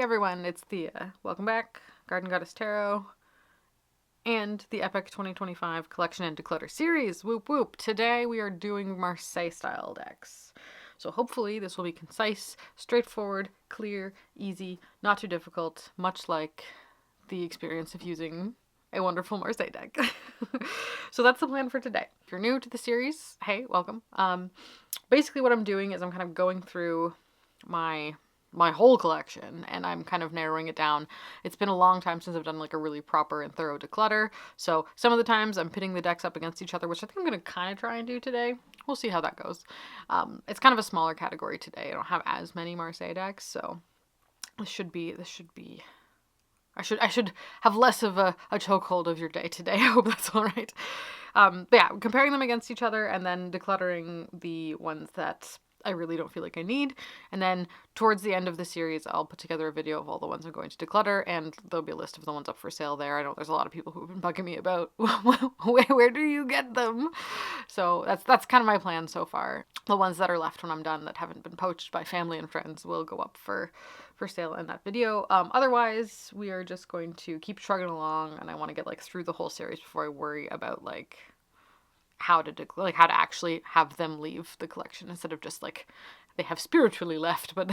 everyone, it's Thea. Welcome back, Garden Goddess Tarot, and the Epic 2025 Collection and Declutter series. Whoop whoop. Today we are doing Marseille style decks. So hopefully this will be concise, straightforward, clear, easy, not too difficult, much like the experience of using a wonderful Marseille deck. So that's the plan for today. If you're new to the series, hey, welcome. Basically what I'm doing is I'm kind of going through my whole collection and I'm kind of narrowing it down. It's been a long time since I've done like a really proper and thorough declutter. So some of the times I'm pitting the decks up against each other, which I think I'm going to kind of try and do today. We'll see how that goes. It's kind of a smaller category today. I don't have as many Marseille decks, so this should be I should have less of a chokehold of your day today. I hope that's all right. But yeah, comparing them against each other and then decluttering the ones that I really don't feel like I need. And then towards the end of the series, I'll put together a video of all the ones I'm going to declutter, and there'll be a list of the ones up for sale there. I know there's a lot of people who've been bugging me about where do you get them? So that's kind of my plan so far. The ones that are left when I'm done that haven't been poached by family and friends will go up for sale in that video. Otherwise, we are just going to keep trugging along, and I want to get like through the whole series before I worry about like how to actually have them leave the collection instead of just like they have spiritually left, but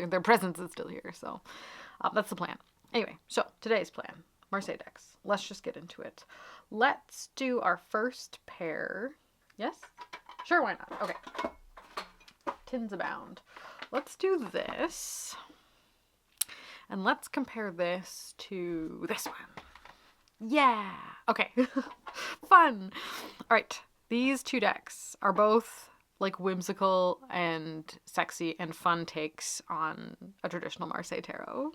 their presence is still here. So that's the plan. Anyway, so today's plan, Marseille decks. Let's just get into it. Let's do our first pair. Yes? Sure, why not? Okay. Tins abound. Let's do this. And let's compare this to this one. Yeah. Okay. Fun. All right. These two decks are both like whimsical and sexy and fun takes on a traditional Marseille tarot.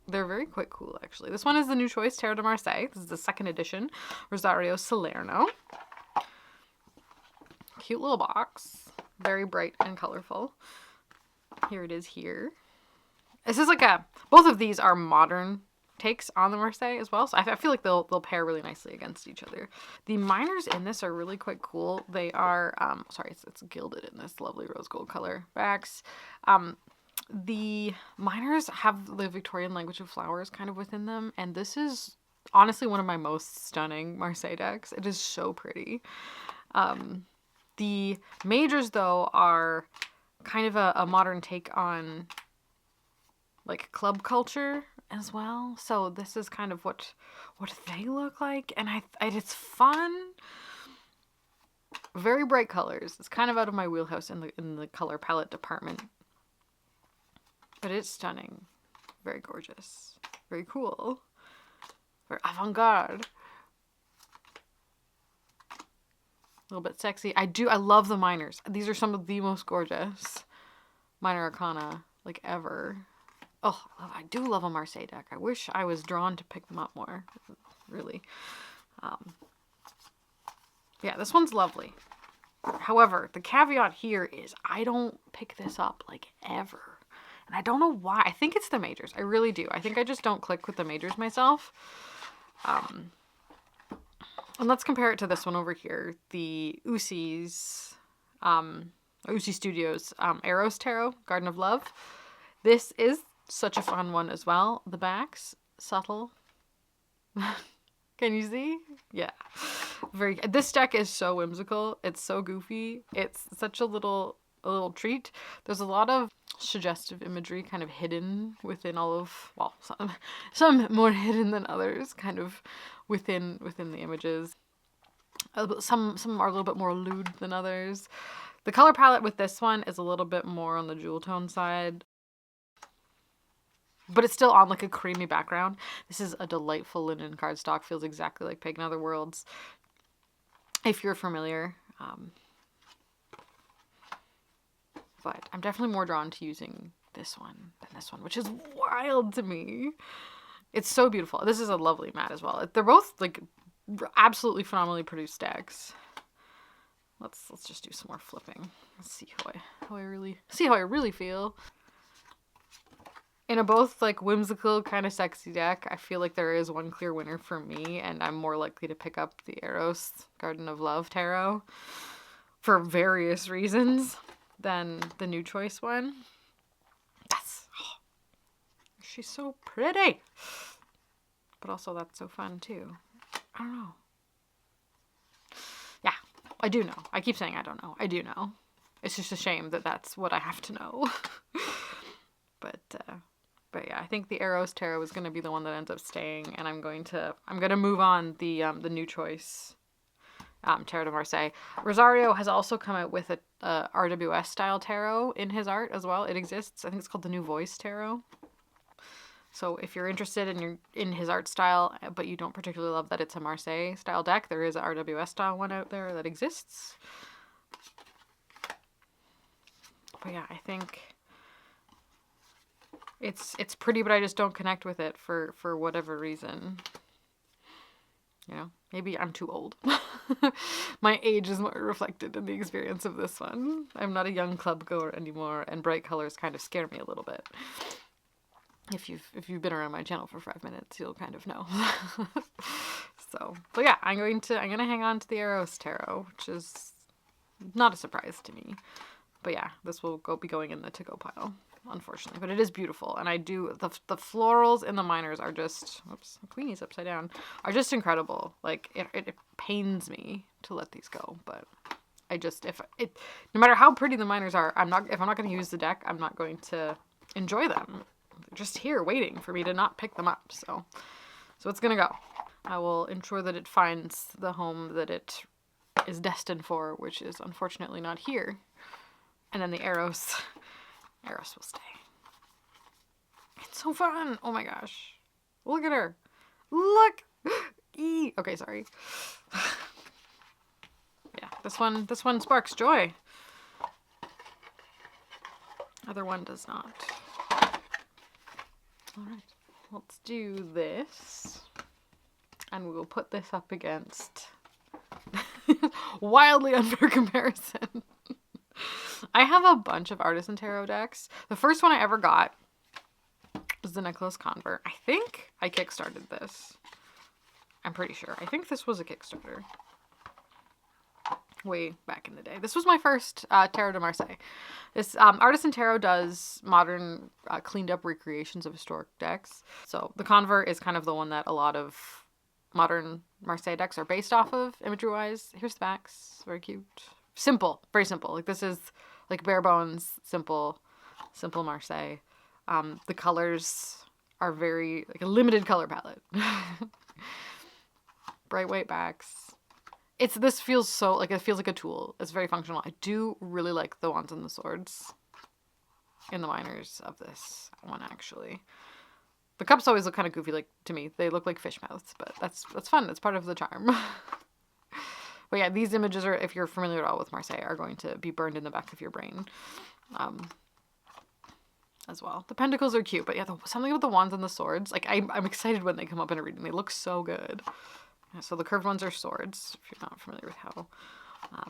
They're very quite cool, actually. This one is the New Choice Tarot de Marseille. This is the second edition, Rosario Salerno. Cute little box. Very bright and colorful. Here it is here. This is like both of these are modern takes on the Marseille as well, so I feel like they'll pair really nicely against each other. The minors in this are really quite cool. They are it's gilded in this lovely rose gold color backs. The minors have the Victorian language of flowers kind of within them, and this is honestly one of my most stunning Marseille decks. It is so pretty. The majors though are kind of a modern take on like club culture as well. So this is kind of what they look like, and it's fun. Very bright colors. It's kind of out of my wheelhouse in the color palette department, but it's stunning. Very gorgeous. Very cool. Very avant-garde. A little bit sexy. I love the minors. These are some of the most gorgeous minor arcana like ever. Oh, I do love a Marseille deck. I wish I was drawn to pick them up more, really. Yeah, this one's lovely. However, the caveat here is I don't pick this up, like, ever. And I don't know why. I think it's the majors. I really do. I think I just don't click with the majors myself. And let's compare it to this one over here. The Usi's, Usi Studios Eros Tarot, Garden of Love. This is such a fun one as well. The backs, subtle. Can you see? Yeah. This deck is so whimsical. It's so goofy. It's such a little treat. There's a lot of suggestive imagery kind of hidden within all of, well, some more hidden than others, kind of within the images. Some are a little bit more lewd than others. The color palette with this one is a little bit more on the jewel tone side, but it's still on like a creamy background. This is a delightful linen cardstock. Feels exactly like Pagan Other Worlds, if you're familiar. But I'm definitely more drawn to using this one than this one, which is wild to me. It's so beautiful. This is a lovely matte as well. They're both like absolutely phenomenally produced decks. Let's just do some more flipping. Let's see how I really feel. In a both like whimsical kind of sexy deck, I feel like there is one clear winner for me, and I'm more likely to pick up the Eros Garden of Love Tarot for various reasons than the New Choice one. Yes. she's so pretty. But also that's so fun too. I don't know. Yeah, I do know. I keep saying I don't know. I do know. It's just a shame that that's what I have to know. But yeah, I think the Eros Tarot is going to be the one that ends up staying, and I'm going to move on the new choice, Tarot de Marseille. Rosario has also come out with a RWS style tarot in his art as well. It exists. I think it's called the New Voice Tarot. So if you're interested in his art style, but you don't particularly love that it's a Marseille style deck, there is a RWS style one out there that exists. But yeah, I think it's pretty, but I just don't connect with it for whatever reason. You know, maybe I'm too old. My age is more reflected in the experience of this one. I'm not a young club goer anymore, and bright colors kind of scare me a little bit. If you've been around my channel for 5 minutes, you'll kind of know. So, but yeah, I'm gonna hang on to the Eros Tarot, which is not a surprise to me. But yeah, this will be going in the to-go pile, unfortunately. But it is beautiful, and I do the florals in the minors are just, oops, Queenie's upside down, are just incredible. Like it pains me to let these go, but I just no matter how pretty the minors are, if I'm not going to use the deck, I'm not going to enjoy them. They're just here waiting for me to not pick them up. So it's gonna go. I will ensure that it finds the home that it is destined for, which is unfortunately not here. And then the Eros will stay. It's so fun. Oh my gosh. Look at her. Look. Okay, sorry. Yeah, this one sparks joy. Other one does not. All right, let's do this. And we will put this up against wildly unfair comparison. I have a bunch of Artisan Tarot decks. The first one I ever got was the Necklace Convert. I think I kickstarted this. I'm pretty sure. I think this was a Kickstarter. Way back in the day. This was my first Tarot de Marseille. This Artisan Tarot does modern cleaned up recreations of historic decks. So the Convert is kind of the one that a lot of modern Marseille decks are based off of, imagery-wise. Here's the backs. Very cute. Simple. Very simple. Like this is like bare bones, simple Marseille. The colors are very, like a limited color palette. Bright white backs. This feels so, like, it feels like a tool. It's very functional. I do really like the wands and the swords in the minors of this one, actually. The cups always look kind of goofy, like, to me. They look like fish mouths, but that's fun. It's part of the charm. But yeah, these images are, if you're familiar at all with Marseille, are going to be burned in the back of your brain as well. The pentacles are cute, but yeah, something about the wands and the swords. Like, I'm excited when they come up in a reading. They look so good. So the curved ones are swords, if you're not familiar with how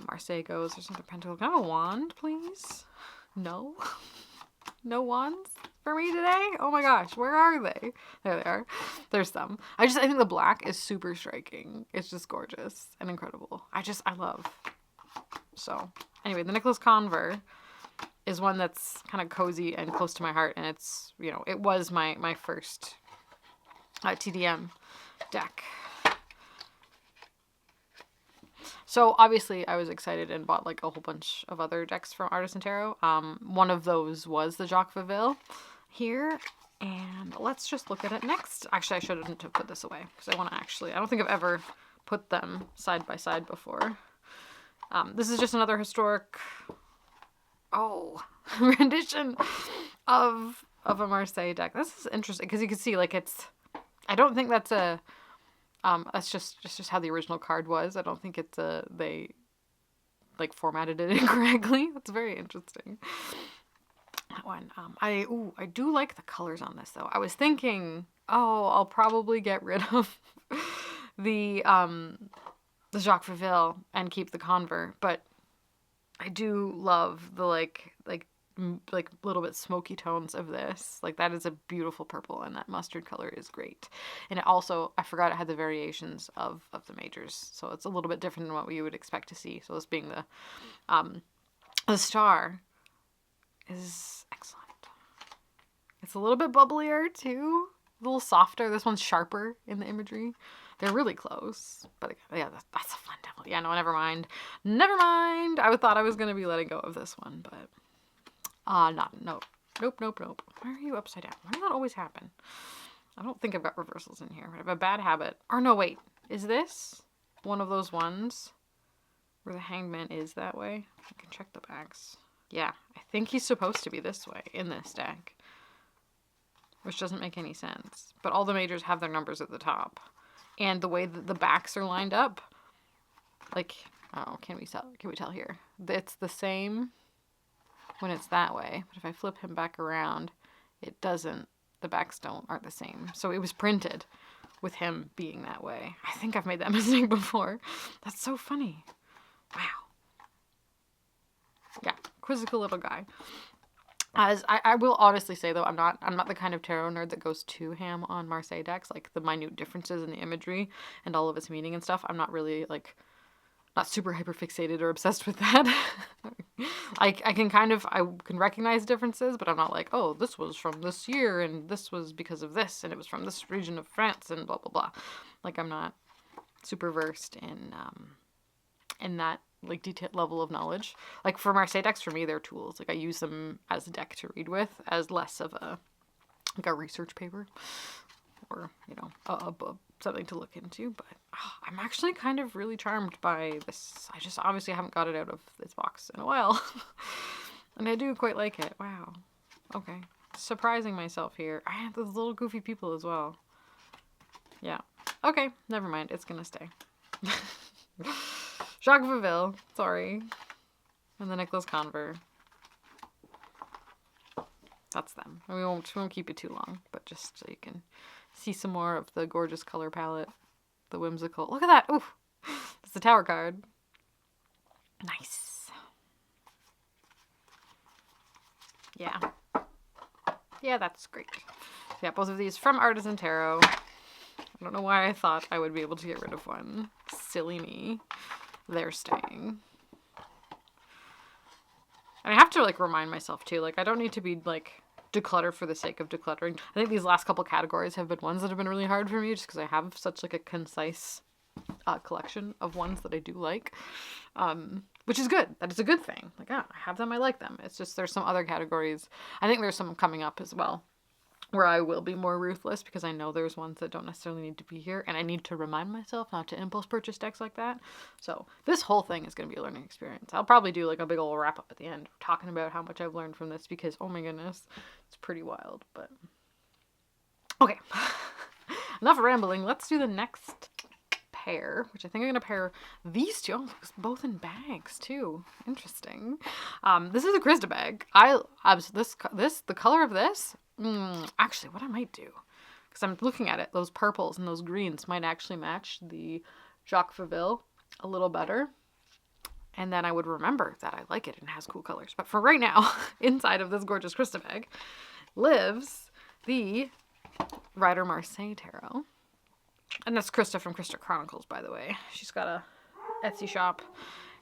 Marseille goes. There's another pentacle. Can I have a wand, please? No? No wands for me today? Oh my gosh, where are they? There they are. There's some. I think the black is super striking. It's just gorgeous and incredible. I love. So, anyway, the Nicholas Conver is one that's kind of cozy and close to my heart, and it's, you know, it was my first TDM deck. So obviously I was excited and bought like a whole bunch of other decks from Artisan Tarot. One of those was the Jacques Faville here. And let's just look at it next. Actually, I shouldn't have put this away because I don't think I've ever put them side by side before. This is just another historic, rendition of a Marseille deck. This is interesting because you can see like I don't think that's that's just how the original card was. I don't think it's they like formatted it incorrectly. That's very interesting. That one. I do like the colors on this though. I was thinking, I'll probably get rid of the Jacques Faville and keep the Conver, but I do love the like little bit smoky tones of this. Like that is a beautiful purple, and that mustard color is great. And it also, I forgot it had the variations of the majors, so it's a little bit different than what we would expect to see. So this being the star is excellent. It's a little bit bubblier too. A little softer. This one's sharper in the imagery. They're really close. But yeah, that's a fun devil. Yeah, no, never mind. Never mind. I thought I was going to be letting go of this one, but not. Nope. Nope. Why are you upside down? Why does that always happen? I don't think I've got reversals in here. I have a bad habit. Or no, wait. Is this one of those ones where the Hanged Man is that way? I can check the backs. Yeah, I think he's supposed to be this way in this deck. Which doesn't make any sense. But all the majors have their numbers at the top. And the way that the backs are lined up, like, oh, can we tell here? It's the same when it's that way. But if I flip him back around, it doesn't. The backs aren't the same. So it was printed with him being that way. I think I've made that mistake before. That's so funny. Wow. Yeah, quizzical little guy. As I will honestly say though, I'm not the kind of tarot nerd that goes too ham on Marseille decks, like the minute differences in the imagery and all of its meaning and stuff. I'm not really like, not super hyper fixated or obsessed with that. I can recognize differences, but I'm not like, oh, this was from this year and this was because of this and it was from this region of France and blah blah blah. Like I'm not super versed in that like detailed level of knowledge. Like for Marseille decks, for me, they're tools. Like I use them as a deck to read with, as less of a research paper or a something to look into. But I'm actually kind of really charmed by this. I just obviously haven't got it out of this box in a while, and I do quite like it. Wow. Okay, surprising myself here. I have those little goofy people as well. Yeah. Okay, never mind. It's gonna stay. Jacques Vaville, sorry. And the Nicholas Conver. That's them. We won't keep it too long, but just so you can see some more of the gorgeous color palette. The whimsical. Look at that! Ooh! It's the Tower card. Nice. Yeah. Yeah, that's great. Yeah, both of these from Artisan Tarot. I don't know why I thought I would be able to get rid of one. Silly me. They're staying. And I have to like remind myself too, like I don't need to be like declutter for the sake of decluttering. I think these last couple categories have been ones that have been really hard for me just because I have such like a concise collection of ones that I do like, which is good. That is a good thing. Like, I have them, I like them. It's just there's some other categories. I think there's some coming up as well where I will be more ruthless because I know there's ones that don't necessarily need to be here, and I need to remind myself not to impulse purchase decks like that. So this whole thing is going to be a learning experience. I'll probably do like a big old wrap up at the end talking about how much I've learned from this because, oh my goodness, it's pretty wild. But okay, enough rambling. Let's do the next pair, which I think I'm going to pair these two. Oh, both in bags too. Interesting. This is a Krista bag. The color of this, actually, what I might do, because I'm looking at it, those purples and those greens might actually match the Jacques Vaville a little better. And then I would remember that I like it and has cool colors. But for right now, inside of this gorgeous Krista bag lives the Rider Marseille Tarot. And that's Krista from Krista Chronicles, by the way. She's got a Etsy shop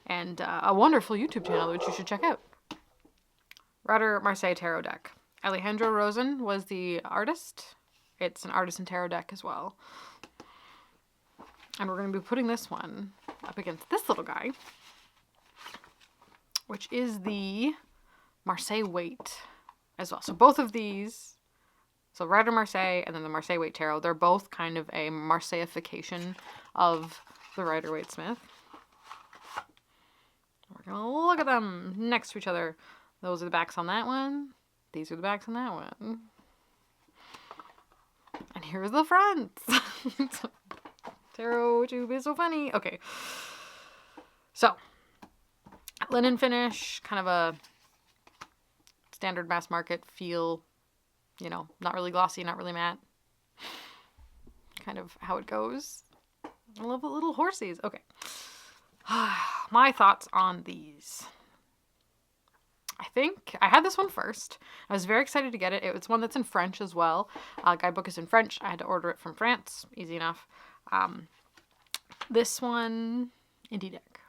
and a wonderful YouTube channel, which you should check out. Rider Marseille Tarot deck. Alejandro Rosen was the artist. It's an Artisan Tarot deck as well. And we're going to be putting this one up against this little guy, which is the Marseille Weight as well. So both of these, so Rider Marseille and then the Marseille Weight Tarot, they're both kind of a Marseilleification of the Rider Waite Smith. We're going to look at them next to each other. Those are the backs on that one. These are the backs on that one. And here's the fronts. Tarot tube is so funny. Okay. So, linen finish, kind of a standard mass market feel, not really glossy, not really matte. Kind of how it goes. I love the little horsies. Okay. My thoughts on these. I think I had this one first. I was very excited to get it. It's one that's in French as well. Guidebook is in French. I had to order it from France. Easy enough. This one, indie deck.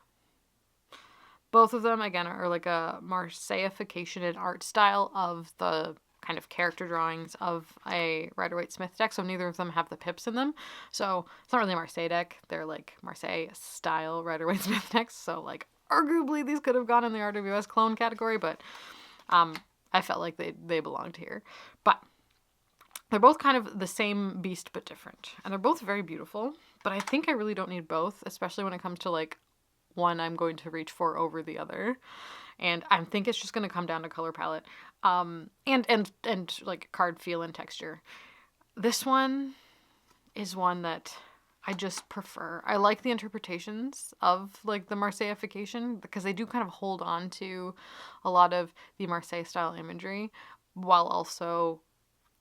Both of them, again, are like a Marseilleification in art style of the kind of character drawings of a Rider-Waite-Smith deck, so neither of them have the pips in them. So it's not really a Marseille deck. They're like Marseille style Rider-Waite-Smith decks. So like arguably these could have gone in the RWS clone category, but I felt like they belonged here. But they're both kind of the same beast but different. And they're both very beautiful, but I think I really don't need both, especially when it comes to like one I'm going to reach for over the other. And I think it's just going to come down to color palette, and like card feel and texture. This one is one that I just prefer. I like the interpretations of like the Marseilleification because they do kind of hold on to a lot of the Marseille style imagery while also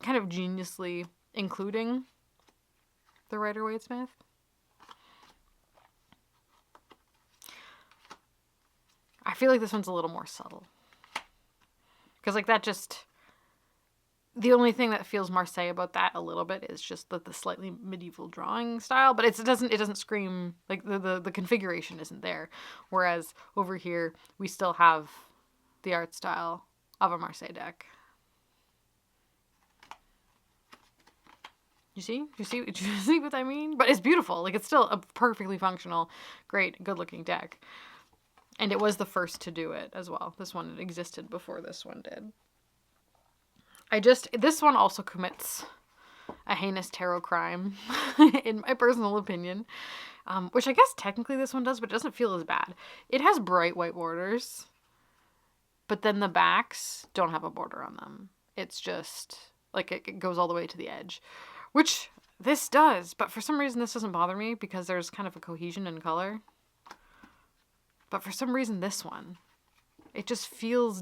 kind of geniusly including the Rider-Waite-Smith. I feel like this one's a little more subtle. Because like that just... The only thing that feels Marseille about that a little bit is just the slightly medieval drawing style, but it doesn't scream, like the configuration isn't there. Whereas over here, we still have the art style of a Marseille deck. You see what I mean? But it's beautiful. Like it's still a perfectly functional, great, good-looking deck. And it was the first to do it as well. This one existed before this one did. This one also commits a heinous tarot crime, in my personal opinion. Which I guess technically this one does, but it doesn't feel as bad. It has bright white borders, but then the backs don't have a border on them. It's just, like, it goes all the way to the edge. Which this does, but for some reason this doesn't bother me because there's kind of a cohesion in color. But for some reason this one, it just feels,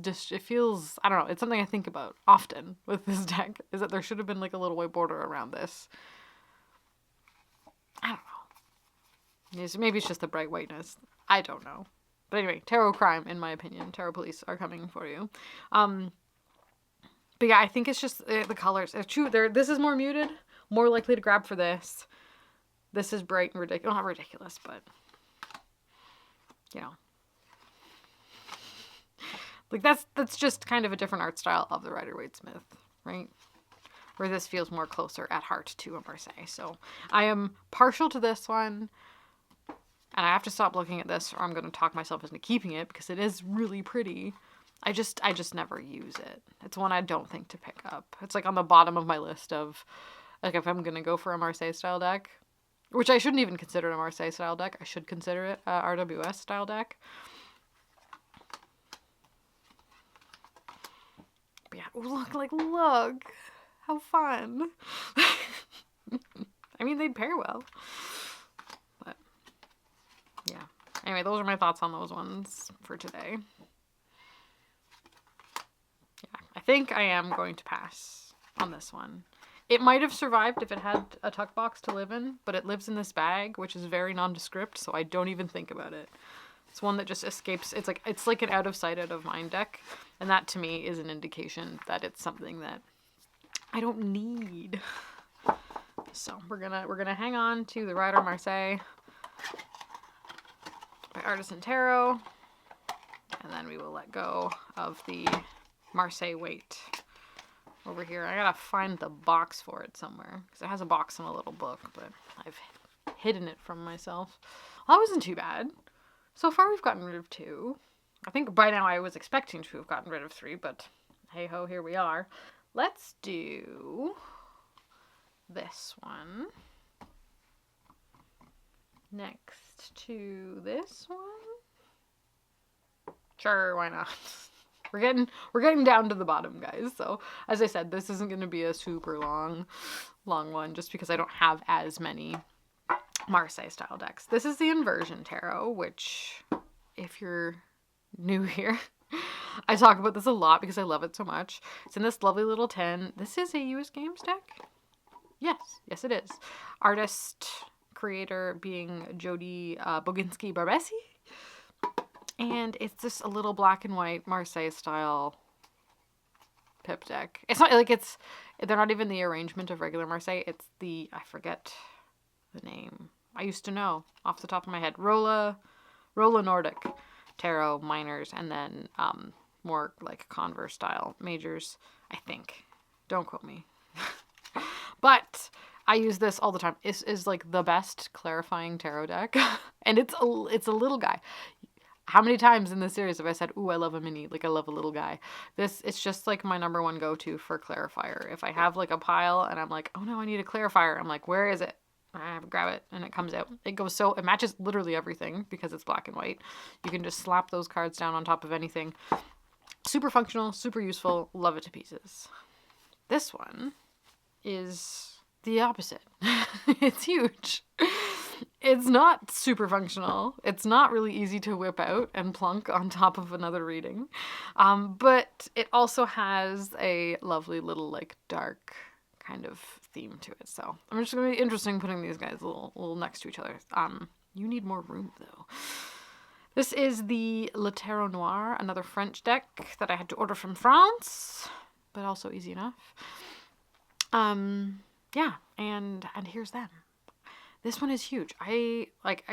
I don't know, it's something I think about often with this deck, is that there should have been like a little white border around this. I don't know. Maybe it's just the bright whiteness. I don't know. But anyway, tarot crime, in my opinion. Tarot police are coming for you. But yeah, I think it's just the colors. This is more muted, more likely to grab for this. This is bright and ridiculous. Not ridiculous, but, you know. Like, that's just kind of a different art style of the Rider-Waite-Smith, right? Where this feels more closer at heart to a Marseille. So I am partial to this one. And I have to stop looking at this or I'm going to talk myself into keeping it because it is really pretty. I just never use it. It's one I don't think to pick up. It's like on the bottom of my list of, like, if I'm going to go for a Marseille style deck, which I shouldn't even consider a Marseille style deck. I should consider it a RWS style deck. But yeah, look, how fun. I mean, they'd pair well. But yeah. Anyway, those are my thoughts on those ones for today. Yeah, I think I am going to pass on this one. It might have survived if it had a tuck box to live in, but it lives in this bag, which is very nondescript, so I don't even think about it. It's one that just escapes. It's like an out of sight, out of mind deck, and that to me is an indication that it's something that I don't need. So we're gonna hang on to the Rider Marseille by Artisan Tarot, and then we will let go of the Marseille Waite over here. I gotta find the box for it somewhere because it has a box in a little book, but I've hidden it from myself. Well, that wasn't too bad. So far we've gotten rid of 2. I think by now I was expecting to have gotten rid of 3, but hey ho, here we are. Let's do this one next to this one. Sure, why not? We're getting down to the bottom, guys. So as I said, this isn't going to be a super long one just because I don't have as many Marseille style decks. This is the Inversion Tarot, which, if you're new here, I talk about this a lot because I love it so much. It's in this lovely little tin. This is a US Games deck? Yes it is. Artist, creator being Jody Boginski-Barbesi. And it's just a little black and white Marseille style pip deck. It's not like they're not even the arrangement of regular Marseille. It's I forget the name. I used to know off the top of my head. Rolla Nordic Tarot, minors, and then more like Converse style majors, I think. Don't quote me. But I use this all the time. It is like the best clarifying tarot deck. And it's a little guy. How many times in this series have I said, ooh, I love a mini, like I love a little guy. It's just like my number one go-to for clarifier. If I have like a pile and I'm like, oh no, I need a clarifier. I'm like, where is it? I grab it and it comes out. It matches literally everything because it's black and white. You can just slap those cards down on top of anything. Super functional, super useful, love it to pieces. This one is the opposite. It's huge. It's not super functional. It's not really easy to whip out and plunk on top of another reading. But it also has a lovely little like dark kind of theme to it. So I'm just going to be interesting putting these guys a little next to each other. You need more room though. This is the Le Tarot Noir, another French deck that I had to order from France, but also easy enough. Yeah, and here's them. This one is huge.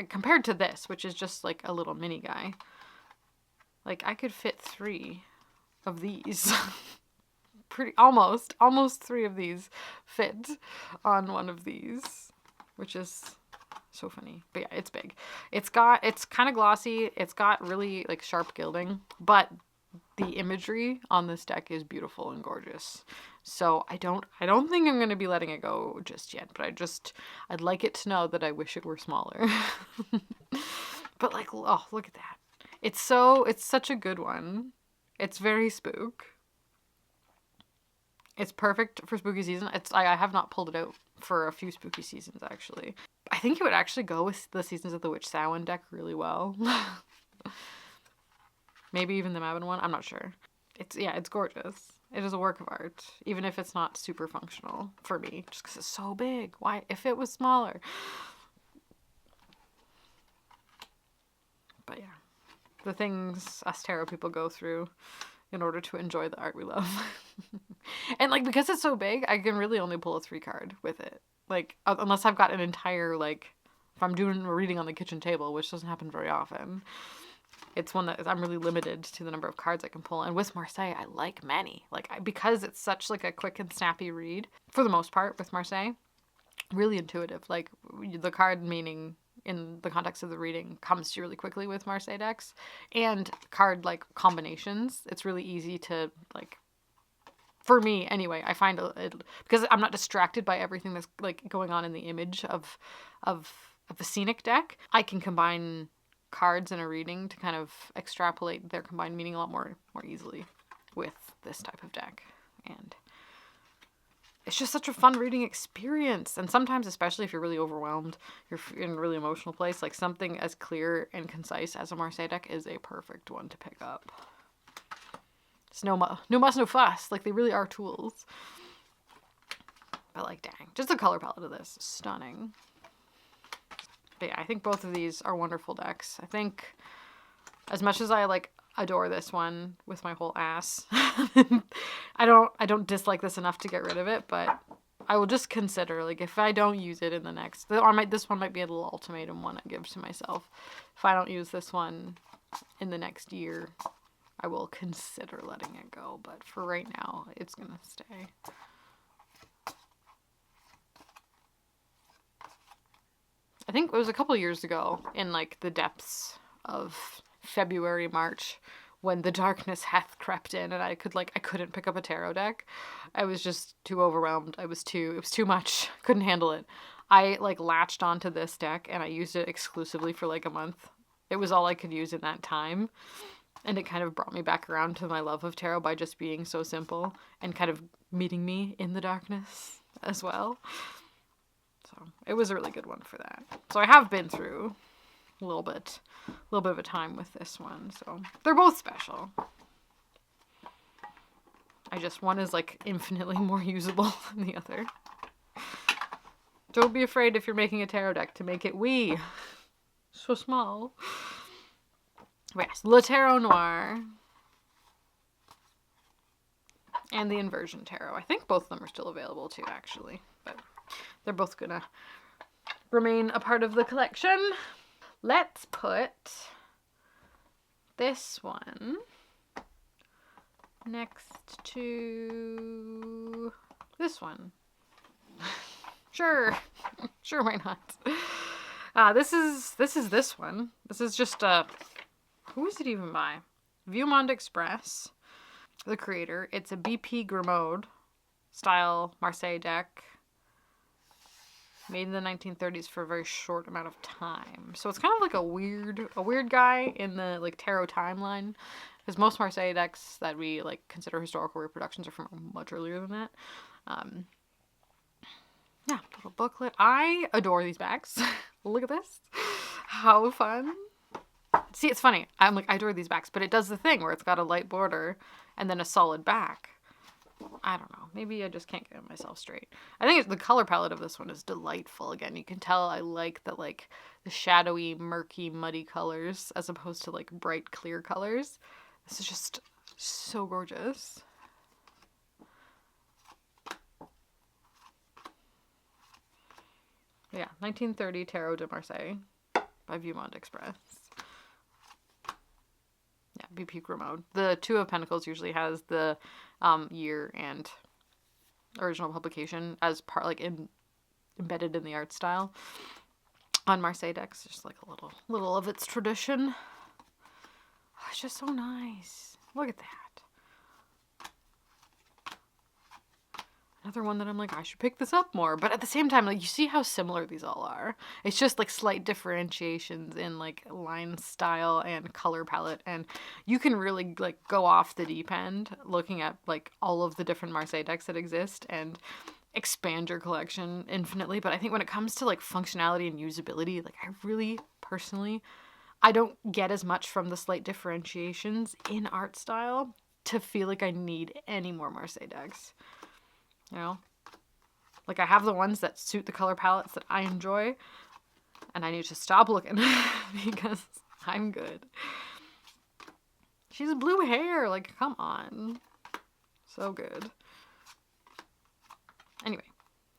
Compared to this, which is just like a little mini guy, like I could fit 3 of these. Almost 3 of these fit on one of these, which is so funny. But yeah, it's big. It's kind of glossy. It's got really like sharp gilding, but the imagery on this deck is beautiful and gorgeous. So I don't think I'm going to be letting it go just yet, but I'd like it to know that I wish it were smaller. But like, oh, look at that. It's such a good one. It's very spook. It's perfect for spooky season. I have not pulled it out for a few spooky seasons actually. I think it would actually go with the Seasons of the Witch Samhain deck really well. Maybe even the Mabon one. I'm not sure. It's gorgeous. It is a work of art, even if it's not super functional for me, just because it's so big. Why? If it was smaller. But yeah, the things us tarot people go through in order to enjoy the art we love. And like, because it's so big, I can really only pull a 3 card with it. Like, unless I've got an entire, like, if I'm doing a reading on the kitchen table, which doesn't happen very often, it's one that I'm really limited to the number of cards I can pull. And with Marseille, I like many. Like, because it's such like a quick and snappy read, for the most part with Marseille, really intuitive. Like, the card meaning in the context of the reading comes to you really quickly with Marseille decks. And card, like, combinations, it's really easy to, like, for me anyway, I find it, because I'm not distracted by everything that's like going on in the image of a scenic deck, I can combine cards in a reading to kind of extrapolate their combined meaning a lot more easily with this type of deck. And it's just such a fun reading experience. And sometimes, especially if you're really overwhelmed, you're in a really emotional place, like something as clear and concise as a Marseille deck is a perfect one to pick up. It's no muss, no fuss. Like, they really are tools. But like, dang, just the color palette of this is stunning. But yeah, I think both of these are wonderful decks. I think as much as I like adore this one with my whole ass, I don't dislike this enough to get rid of it, but I will just consider, like, if I don't use it in the next, this one might be a little ultimatum one I give to myself. If I don't use this one in the next year, I will consider letting it go, but for right now, it's gonna stay. I think it was a couple years ago, in like the depths of February, March, when the darkness hath crept in and I couldn't pick up a tarot deck. I was just too overwhelmed. It was too much. Couldn't handle it. I like latched onto this deck and I used it exclusively for like a month. It was all I could use in that time. And it kind of brought me back around to my love of tarot by just being so simple and kind of meeting me in the darkness as well. So it was a really good one for that. So I have been through a little bit of a time with this one. So they're both special. One is like infinitely more usable than the other. Don't be afraid if you're making a tarot deck to make it wee. So small. Yes, Le Tarot Noir and the Inversion Tarot. I think both of them are still available too, actually, but they're both gonna remain a part of the collection. Let's put this one next to this one. Sure. Sure, why not? This is this one. This is just who is it even by? Viewmont Express, the creator. It's a BP Grimaud style Marseille deck, made in the 1930s for a very short amount of time. So it's kind of like a weird guy in the like tarot timeline, because most Marseille decks that we like consider historical reproductions are from much earlier than that. Yeah, little booklet. I adore these bags. Look at this. How fun. See, it's funny. I'm like, I adore these backs, but it does the thing where it's got a light border and then a solid back. I don't know. Maybe I just can't get myself straight. I think the color palette of this one is delightful. Again, you can tell I like the shadowy, murky, muddy colors as opposed to like bright, clear colors. This is just so gorgeous. Yeah, 1930 Tarot de Marseille by Viewmont Express. Yeah, BP Grimaud. The Two of Pentacles usually has the year and original publication as part, like embedded in the art style. On Marseille decks, just like a little of its tradition. Oh, it's just so nice. Look at that. Another one that I'm like, I should pick this up more. But at the same time, like, you see how similar these all are. It's just like slight differentiations in like line style and color palette. And you can really like go off the deep end looking at like all of the different Marseille decks that exist and expand your collection infinitely. But I think when it comes to like functionality and usability, like I really personally, I don't get as much from the slight differentiations in art style to feel like I need any more Marseille decks. You know, like I have the ones that suit the color palettes that I enjoy, and I need to stop looking because I'm good. She has blue hair, like, come on. So good. Anyway,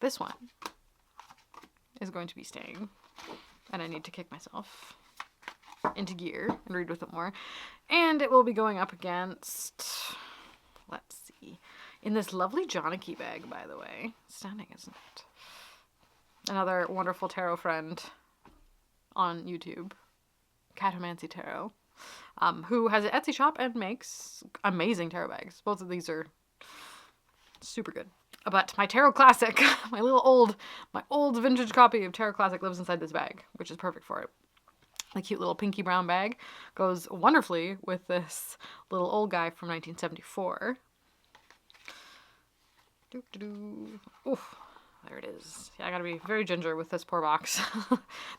this one is going to be staying, and I need to kick myself into gear and read with it more. And it will be going up against, let's see, in this lovely Johnnicky bag, by the way. Stunning, isn't it? Another wonderful tarot friend on YouTube, Catomancy Tarot, who has an Etsy shop and makes amazing tarot bags. Both of these are super good. But my Tarot Classic, my old vintage copy of Tarot Classic lives inside this bag, which is perfect for it. The cute little pinky brown bag goes wonderfully with this little old guy from 1974. Oof, there it is. Yeah, I gotta be very ginger with this poor box.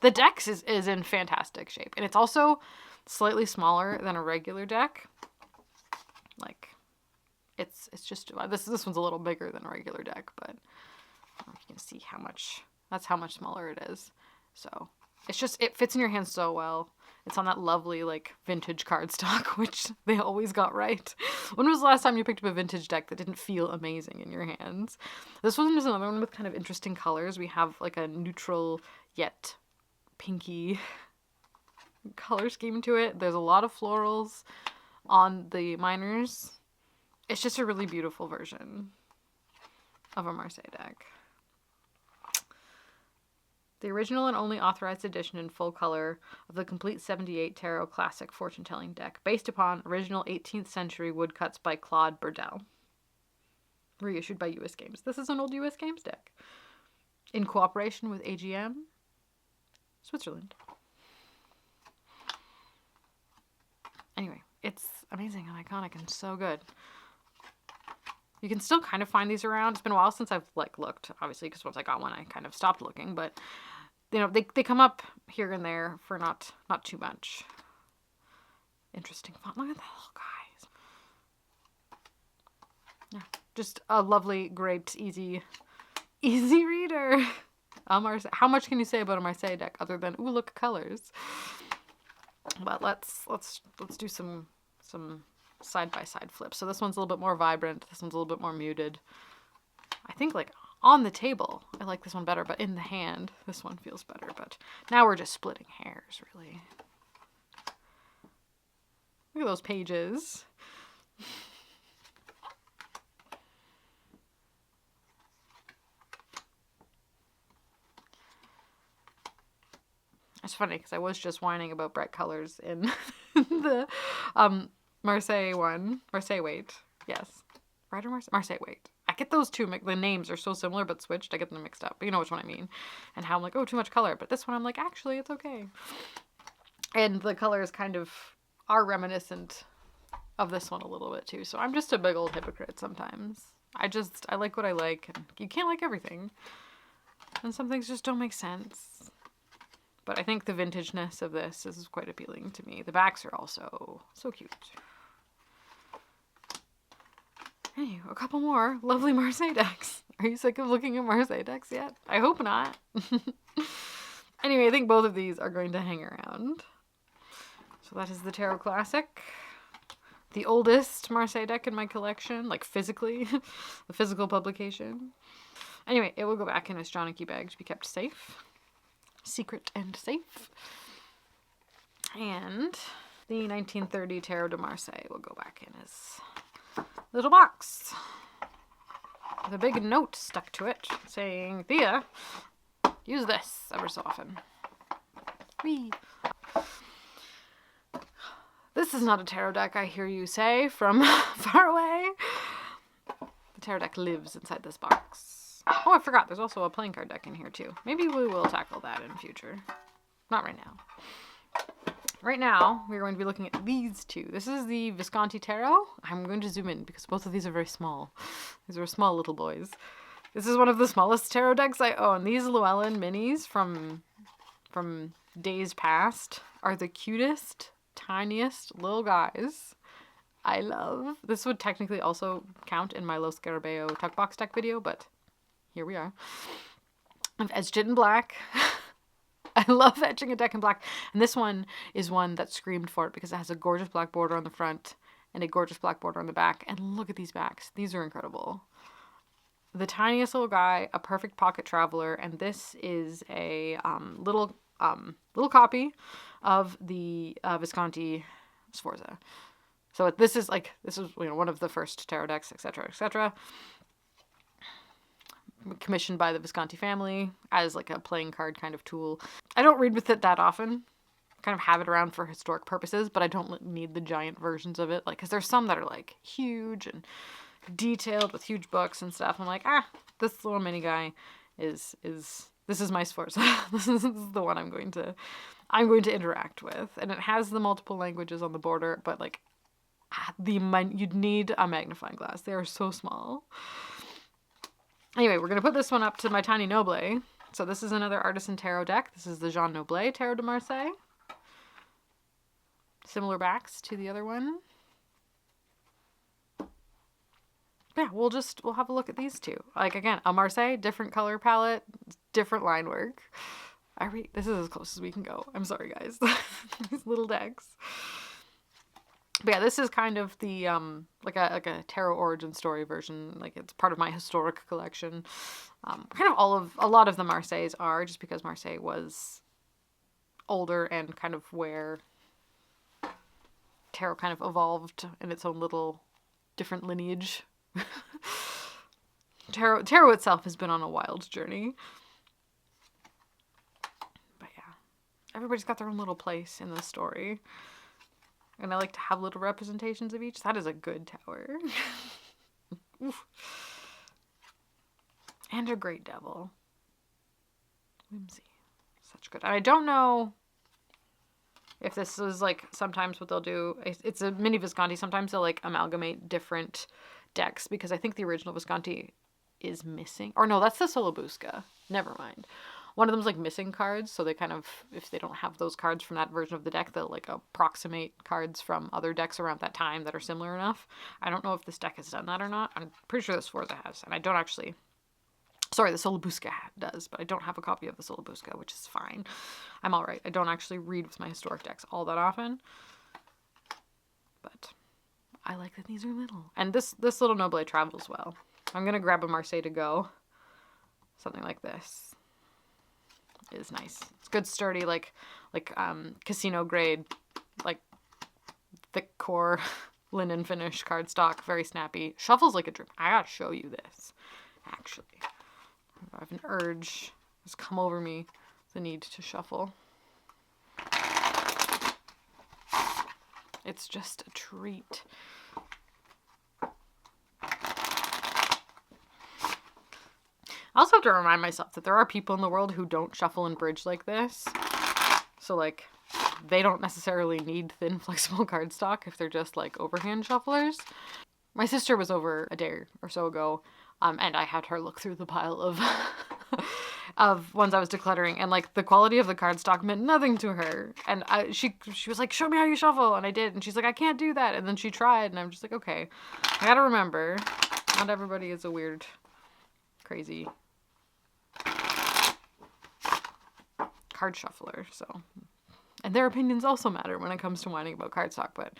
The deck is in fantastic shape, and it's also slightly smaller than a regular deck. Like, it's just this one's a little bigger than a regular deck, but I don't know if you can see that's how much smaller it is. So it's just, it fits in your hands so well. It's on that lovely, like, vintage cardstock, which they always got right. When was the last time you picked up a vintage deck that didn't feel amazing in your hands? This one is another one with kind of interesting colors. We have, like, a neutral yet pinky color scheme to it. There's a lot of florals on the minors. It's just a really beautiful version of a Marseille deck. The original and only authorized edition in full color of the complete 78 Tarot Classic fortune-telling deck, based upon original 18th century woodcuts by Claude Burdell. Reissued by US Games. This is an old US Games deck. In cooperation with AGM, Switzerland. Anyway, it's amazing and iconic and so good. You can still kind of find these around. It's been a while since I've like looked, obviously, because once I got one, I kind of stopped looking. But you know, they come up here and there for not too much. Interesting font. Look at that little guys. Yeah, just a lovely, great, easy reader. How much can you say about a Marseille deck other than ooh, look, colors? But let's do some side-by-side flips. So this one's a little bit more vibrant. This one's a little bit more muted. I think like on the table, I like this one better, but in the hand, this one feels better. But now we're just splitting hairs, really. Look at those pages. It's funny because I was just whining about bright colors in the Marseille one. Marseille Wait. Yes. Right or Marseille? Marseille Wait. I get those two. The names are so similar but switched. I get them mixed up. But you know which one I mean. And how I'm like, oh, too much color. But this one I'm like, actually, it's okay. And the colors kind of are reminiscent of this one a little bit too. So I'm just a big old hypocrite sometimes. I like what I like. And you can't like everything. And some things just don't make sense. But I think the vintageness of this is quite appealing to me. The backs are also so cute. Hey, a couple more lovely Marseille decks. Are you sick of looking at Marseille decks yet? I hope not. Anyway, I think both of these are going to hang around. So that is the Tarot Classic. The oldest Marseille deck in my collection, like physically, the physical publication. Anyway, it will go back in a straw key bag to be kept safe. Secret and safe. And the 1930 Tarot de Marseille will go back in his little box with a big note stuck to it saying, Thea, use this ever so often. Whee! This is not a tarot deck, I hear you say from far away. The tarot deck lives inside this box. Oh, I forgot. There's also a playing card deck in here, too. Maybe we will tackle that in future. Not right now. Right now, we're going to be looking at these two. This is the Visconti Tarot. I'm going to zoom in because both of these are very small. These are small little boys. This is one of the smallest tarot decks I own. These Llewellyn minis from days past are the cutest, tiniest little guys. I love. This would technically also count in my Los Scarabeo tuck box deck video, but here we are. I've etched it in black. I love etching a deck in black. And this one is one that screamed for it because it has a gorgeous black border on the front and a gorgeous black border on the back. And look at these backs. These are incredible. The tiniest little guy, a perfect pocket traveler, and this is a little copy of the Visconti Sforza. So this is one of the first tarot decks, etc., etc. Commissioned by the Visconti family as like a playing card kind of tool. I don't read with it that often. Kind of have it around for historic purposes, but I don't need the giant versions of it. Like, because there's some that are like huge and detailed with huge books and stuff. I'm like, this little mini guy this is my Sforza. This is the one I'm going to interact with, and it has the multiple languages on the border, but like you'd need a magnifying glass. They are so small. Anyway, we're going to put this one up to my tiny Noble. So this is another Artisan Tarot deck. This is the Jean Noble Tarot de Marseille. Similar backs to the other one. Yeah, we'll have a look at these two. Like, again, a Marseille, different color palette, different line work. This is as close as we can go. I'm sorry, guys. These little decks. But yeah, this is kind of the like a tarot origin story version. Like, it's part of my historic collection. Kind of a lot of the Marseilles are, just because Marseille was older and kind of where tarot kind of evolved in its own little different lineage. Tarot itself has been on a wild journey. But yeah, everybody's got their own little place in the story. And I like to have little representations of each. That is a good tower. Oof. And a great devil. Whimsy. Such good. And I don't know if this is like sometimes what they'll do. It's a mini Visconti. Sometimes they'll like amalgamate different decks, because I think the original Visconti is missing. Or no, that's the Solobusca. Never mind. One of them's like missing cards, so they kind of, if they don't have those cards from that version of the deck, they'll like approximate cards from other decks around that time that are similar enough. I don't know if this deck has done that or not. I'm pretty sure this Sforza has, and I don't actually... Sorry, the Solobusca does, but I don't have a copy of the Solobusca, which is fine. I'm alright. I don't actually read with my historic decks all that often. But I like that these are little. And this little Noble travels well. I'm going to grab a Marseille to go. Something like this is nice. It's good, sturdy, like casino grade, like thick core linen finish cardstock, very snappy. Shuffles like a dream. I gotta show you this, actually. I have an urge has come over me, the need to shuffle. It's just a treat. I also have to remind myself that there are people in the world who don't shuffle and bridge like this. So, like, they don't necessarily need thin, flexible cardstock if they're just, like, overhand shufflers. My sister was over a day or so ago, and I had her look through the pile of of ones I was decluttering, and, like, the quality of the cardstock meant nothing to her. And she was like, show me how you shuffle, and I did, and she's like, I can't do that. And then she tried, and I'm just like, okay, I gotta remember, not everybody is a weird, crazy card shuffler, so. And their opinions also matter when it comes to whining about cardstock, but,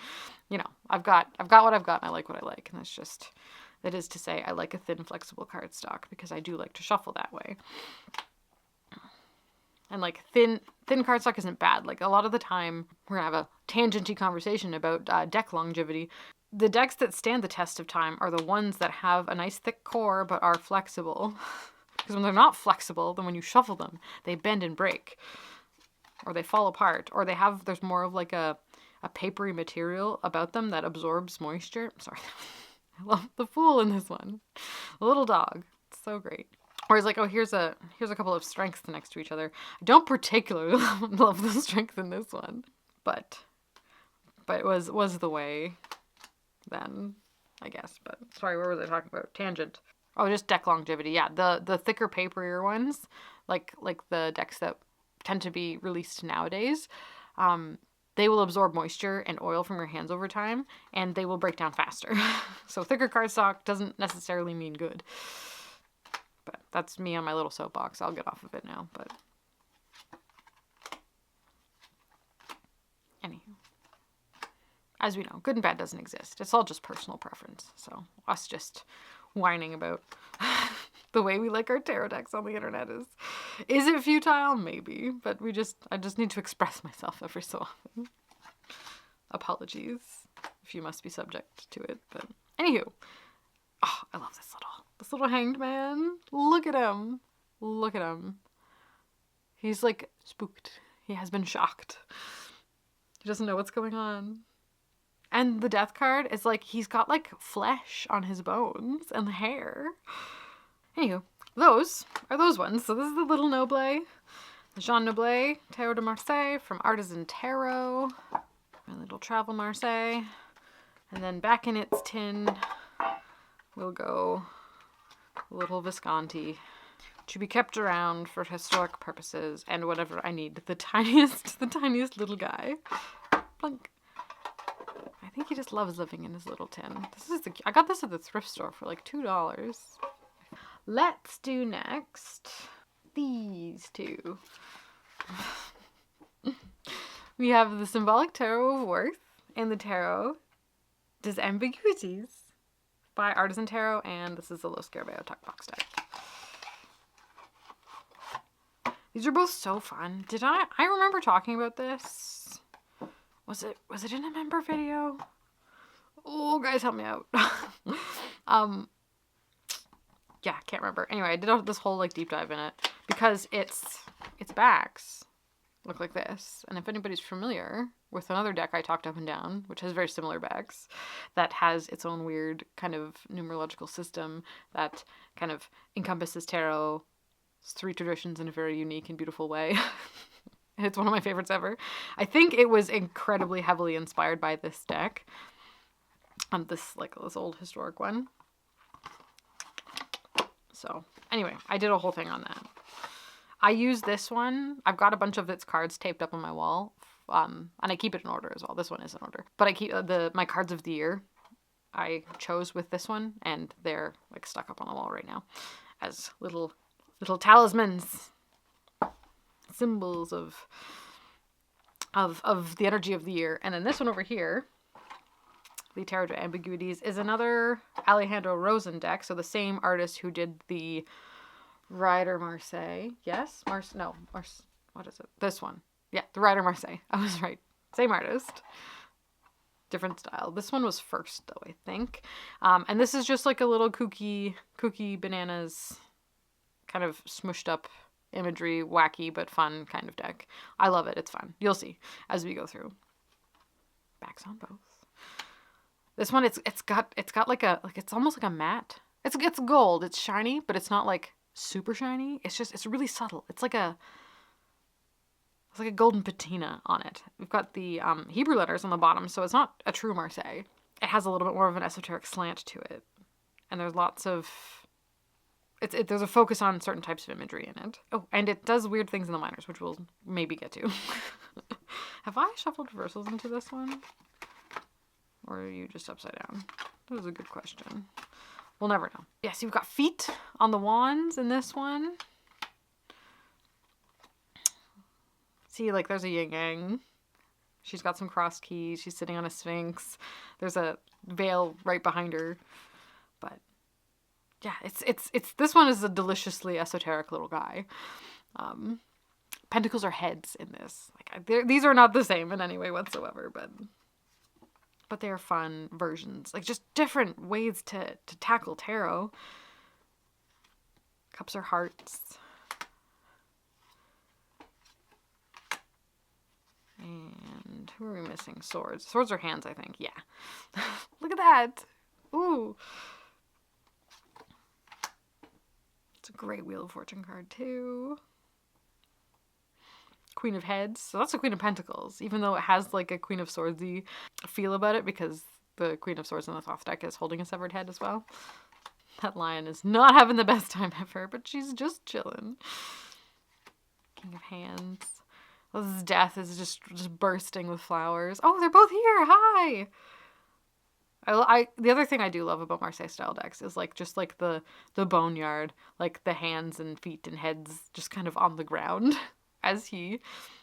you know, I've got what I've got, and I like what I like, and that is to say, I like a thin, flexible cardstock, because I do like to shuffle that way. And, like, thin cardstock isn't bad. Like, a lot of the time, we're gonna have a tangenty conversation about deck longevity. The decks that stand the test of time are the ones that have a nice thick core, but are flexible. Because when they're not flexible, then when you shuffle them, they bend and break. Or they fall apart. Or there's more of like a papery material about them that absorbs moisture. Sorry. I love the fool in this one. A little dog. It's so great. Or it's like, oh, here's a couple of strengths next to each other. I don't particularly love the strength in this one. But it was the way then, I guess. But sorry, what was I talking about? Tangent. Oh, just deck longevity. Yeah, the thicker, paperier ones, like the decks that tend to be released nowadays, they will absorb moisture and oil from your hands over time, and they will break down faster. So thicker cardstock doesn't necessarily mean good. But that's me on my little soapbox. I'll get off of it now. But anywho, as we know, good and bad doesn't exist. It's all just personal preference. So us just whining about the way we like our tarot decks on the internet is it futile? Maybe, but I just need to express myself every so often. Apologies if you must be subject to it, but anywho, oh, I love this little hanged man. Look at him. Look at him. He's like spooked. He has been shocked. He doesn't know what's going on. And the death card is like, he's got like flesh on his bones and hair. Anywho, those are those ones. So this is the little Noble, the Jean Noble Tarot de Marseille from Artisan Tarot. My little travel Marseille. And then back in its tin, we'll go little Visconti, to be kept around for historic purposes and whatever I need. The tiniest little guy. Plunk. I think he just loves living in his little tin. I got this at the thrift store for like $2. Let's do next these two. We have the Symbolic Tarot of Worth and the Tarot des Ambiguities by Artisan Tarot, and this is the Lo Scarabeo Tuck Box deck. These are both so fun. I remember talking about this. Was it in a member video? Oh, guys, help me out. Yeah, can't remember. Anyway, I did this whole like deep dive in it because its backs look like this. And if anybody's familiar with another deck I talked up and down, which has very similar backs, that has its own weird kind of numerological system that kind of encompasses tarot's three traditions in a very unique and beautiful way. It's one of my favorites ever. I think it was incredibly heavily inspired by this deck. This old historic one. So anyway, I did a whole thing on that. I use this one. I've got a bunch of its cards taped up on my wall. And I keep it in order as well. This one is in order. But I keep my cards of the year I chose with this one, and they're like stuck up on the wall right now as little talismans, symbols of the energy of the year. And then this one over here, the Tarot de Ambiguities, is another Alejandro Rosen deck. So the same artist who did the Rider Marseille. Yes? What is it? This one. Yeah, the Rider Marseille. I was right. Same artist. Different style. This one was first, though, I think. And this is just like a little kooky bananas, kind of smushed up imagery, wacky but fun kind of deck. I love it. It's fun. You'll see as we go through. Backs on both. This one, it's got like it's almost like a matte. It's gold. It's shiny, but it's not like super shiny. It's really subtle. It's like a golden patina on it. We've got the Hebrew letters on the bottom, so it's not a true Marseille. It has a little bit more of an esoteric slant to it, and there's lots of there's a focus on certain types of imagery in it. Oh, and it does weird things in the minors, which we'll maybe get to. Have I shuffled reversals into this one? Or are you just upside down? That was a good question. We'll never know. Yeah, so you've got feet on the wands in this one. See, like, there's a yin-yang. She's got some cross keys. She's sitting on a sphinx. There's a veil right behind her. But yeah, it's this one is a deliciously esoteric little guy. Pentacles are heads in this. Like, these are not the same in any way whatsoever, but they are fun versions. Like, just different ways to tackle tarot. Cups are hearts. And who are we missing? Swords. Swords are hands, I think. Yeah. Look at that. Ooh. It's a great Wheel of Fortune card, too. Queen of Heads. So that's a Queen of Pentacles, even though it has like a Queen of Swordsy feel about it because the Queen of Swords in the Thoth deck is holding a severed head as well. That lion is not having the best time ever, but she's just chilling. King of Hands. Well, this death is just bursting with flowers. Oh, they're both here. Hi. The other thing I do love about Marseille style decks is like just like the boneyard, like the hands and feet and heads just kind of on the ground as he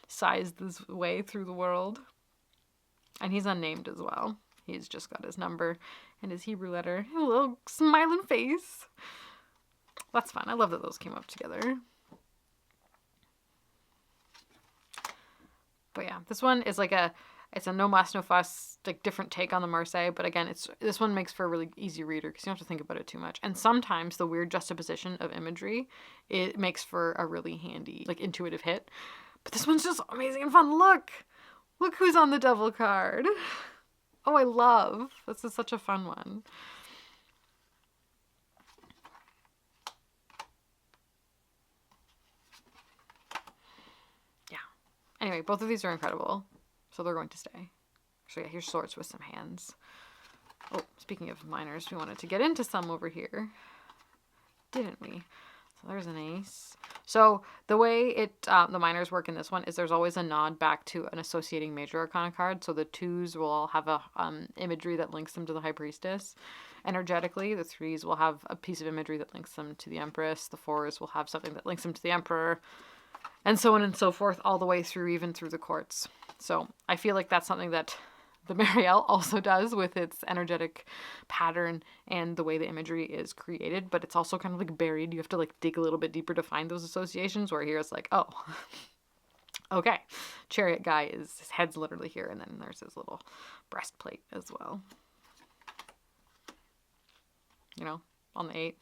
sighs his way through the world. And he's unnamed as well. He's just got his number and his Hebrew letter and a little smiling face. That's fun. I love that those came up together. But yeah, this one is like it's a no muss, no fuss, like different take on the Marseille. But again, this one makes for a really easy reader because you don't have to think about it too much. And sometimes the weird juxtaposition of imagery, it makes for a really handy, like intuitive hit. But this one's just amazing and fun. Look who's on the devil card. Oh, I love. This is such a fun one. Yeah. Anyway, both of these are incredible. So they're going to stay. So yeah, here's swords with some hands. Oh, speaking of minors, we wanted to get into some over here. Didn't we? So there's an ace. So the way the minors work in this one is there's always a nod back to an associating major arcana card. So the twos will all have a imagery that links them to the High Priestess. Energetically, the threes will have a piece of imagery that links them to the Empress. The fours will have something that links them to the Emperor. And so on and so forth, all the way through, even through the courts. So I feel like that's something that the Marielle also does with its energetic pattern and the way the imagery is created, but it's also kind of like buried. You have to like dig a little bit deeper to find those associations, where here it's like, oh, okay. Chariot guy his head's literally here, and then there's his little breastplate as well. You know, on the 8.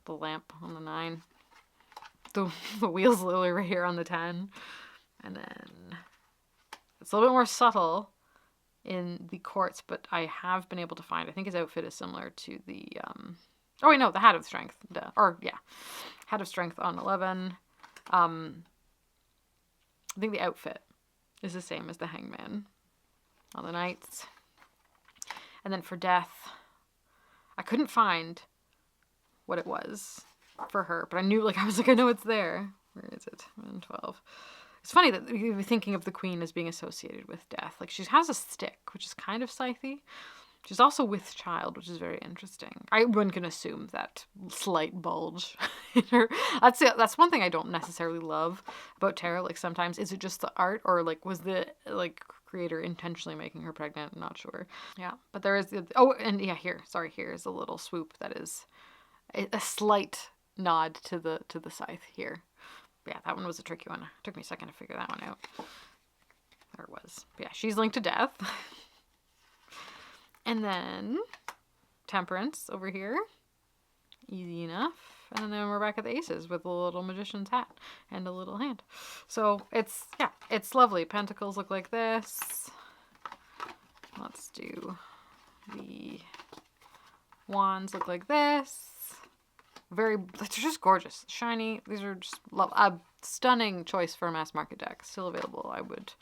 The lamp on the 9. The wheels literally right here on the 10. And then it's a little bit more subtle in the courts, but I have been able to find, I think his outfit is similar to the, oh wait, no, the Hat of Strength. Hat of Strength on 11. I think the outfit is the same as the Hangman on the Knights. And then for Death, I couldn't find what it was for her, but I knew, like, I was like, I know it's there. Where is it? 12. It's funny that you're thinking of the Queen as being associated with death. Like, she has a stick, which is kind of scythy. She's also with child, which is very interesting. One can assume that slight bulge in her. That's one thing I don't necessarily love about tarot. Like, sometimes, is it just the art, or like was the creator intentionally making her pregnant? I'm not sure. Yeah, but there is here is a little swoop that is a slight nod to the scythe here. But yeah, that one was a tricky one. It took me a second to figure that one out. There it was. But yeah, she's linked to death. And then Temperance over here. Easy enough. And then we're back at the aces with a little magician's hat and a little hand. So it's, yeah, it's lovely. Pentacles look like this. Let's do the wands look like this. They're just gorgeous. Shiny. These are just a stunning choice for a mass market deck. Still available. I would,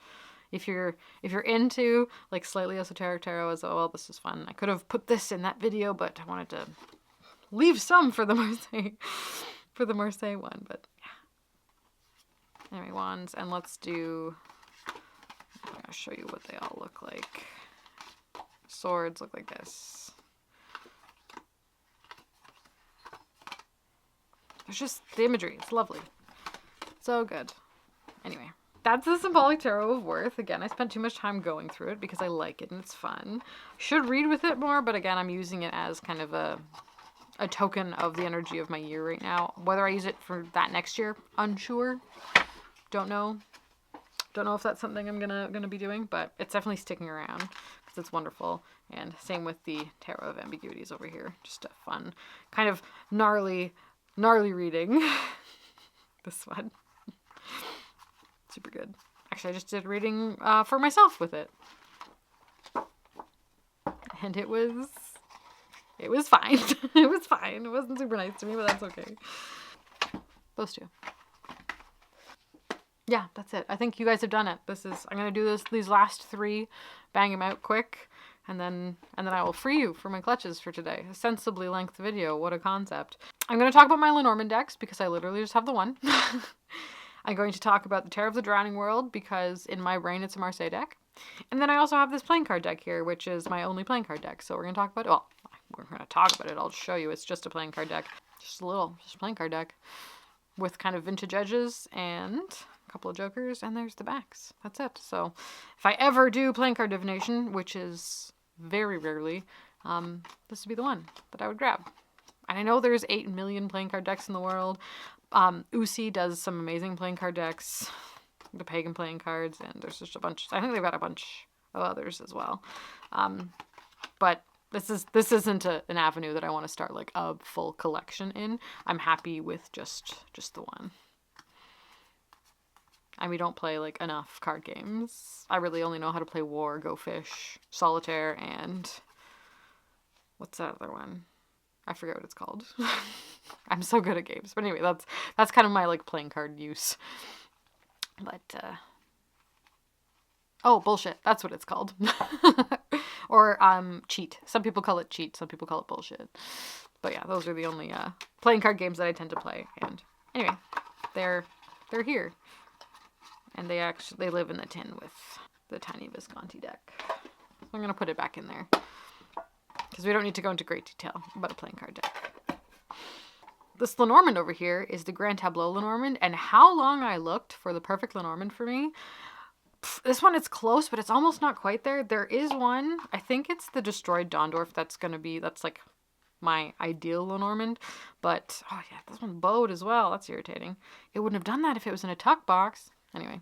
if you're into like slightly esoteric tarot as well, this is fun. I could have put this in that video, but I wanted to leave some for the Marseille one, but yeah. Anyway, wands, and let's do, I'm gonna show you what they all look like. Swords look like this. There's just the imagery. It's lovely. So good. Anyway, that's the Symbolic Tarot of Worth. Again, I spent too much time going through it because I like it and it's fun. Should read with it more, but again, I'm using it as kind of a token of the energy of my year right now. Whether I use it for that next year, unsure. Don't know. Don't know if that's something I'm gonna be doing, but it's definitely sticking around because it's wonderful. And same with the Tarot of Ambiguities over here. Just a fun, kind of gnarly reading. This one. Super good. Actually, I just did a reading for myself with it. And it was fine. It was fine. It wasn't super nice to me, but that's okay. Those two. Yeah, that's it. I think you guys have done it. I'm gonna do these last 3, bang them out quick, and then I will free you for my clutches for today. A sensibly length video. What a concept. I'm gonna talk about my Lenormand decks because I literally just have the one. I'm going to talk about the Tarot of the Drowning World because in my brain it's a Marseille deck. And then I also have this playing card deck here, which is my only playing card deck. So we're gonna talk about it. Well, we're gonna talk about it. I'll just show you. It's just a playing card deck. Just a playing card deck with kind of vintage edges and a couple of jokers, and there's the backs. That's it. So if I ever do playing card divination, which is very rarely, this would be the one that I would grab. And I know there's 8 million playing card decks in the world. Usi does some amazing playing card decks, the pagan playing cards, and there's just a bunch. I think they've got a bunch of others as well. But this isn't an avenue that I want to start like a full collection in. I'm happy with just the one. And we don't play like enough card games. I really only know how to play War, Go Fish, Solitaire, and what's that other one? I forget what it's called. I'm so good at games. But anyway, that's kind of my like playing card use. But oh, bullshit. That's what it's called. Or cheat. Some people call it cheat. Some people call it bullshit. But yeah, those are the only playing card games that I tend to play. And anyway, they're here. And they live in the tin with the tiny Visconti deck. So I'm going to put it back in there. Because we don't need to go into great detail about a playing card deck. This Lenormand over here is the Grand Tableau Lenormand. And how long I looked for the perfect Lenormand for me. This one, it's close, but it's almost not quite there. There is one. I think it's the Destroyed Dondorf. That's like my ideal Lenormand. But, oh yeah, this one bowed as well. That's irritating. It wouldn't have done that if it was in a tuck box. Anyway.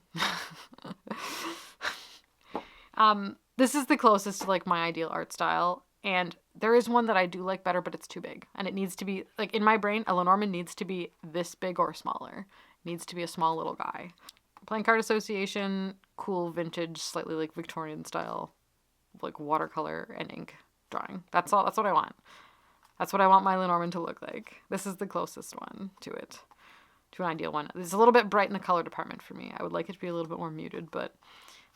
This is the closest to like my ideal art style. And there is one that I do like better, but it's too big. And it needs to be, like in my brain, a Lenormand needs to be this big or smaller. It needs to be a small little guy. Playing Card Association, cool vintage, slightly like Victorian style, like watercolor and ink drawing. That's all. That's what I want. That's what I want my Lenormand to look like. This is the closest one to it, to an ideal one. It's a little bit bright in the color department for me. I would like it to be a little bit more muted, but